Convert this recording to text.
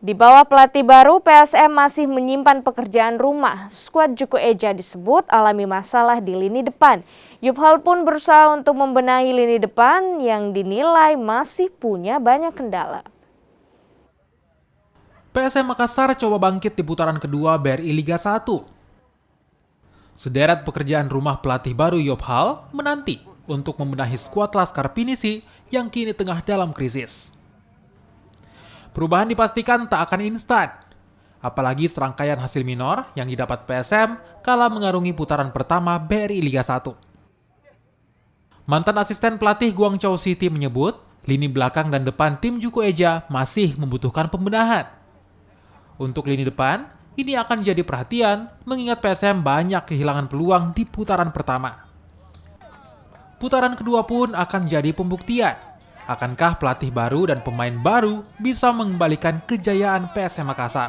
Di bawah pelatih baru, PSM masih menyimpan pekerjaan rumah. Skuad Juku Eja disebut alami masalah di lini depan. Yubhal pun berusaha untuk membenahi lini depan yang dinilai masih punya banyak kendala. PSM Makassar coba bangkit di putaran kedua BRI Liga 1. Sederet pekerjaan rumah pelatih baru Yubhal menanti untuk membenahi skuad Laskar Pinisi yang kini tengah dalam krisis. Perubahan dipastikan tak akan instan, apalagi serangkaian hasil minor yang didapat PSM kala mengarungi putaran pertama BRI Liga 1. Mantan asisten pelatih Guangzhou City menyebut, lini belakang dan depan tim Juku Eja masih membutuhkan pembenahan. Untuk lini depan, ini akan jadi perhatian mengingat PSM banyak kehilangan peluang di putaran pertama. Putaran kedua pun akan jadi pembuktian. Akankah pelatih baru dan pemain baru bisa mengembalikan kejayaan PSM Makassar?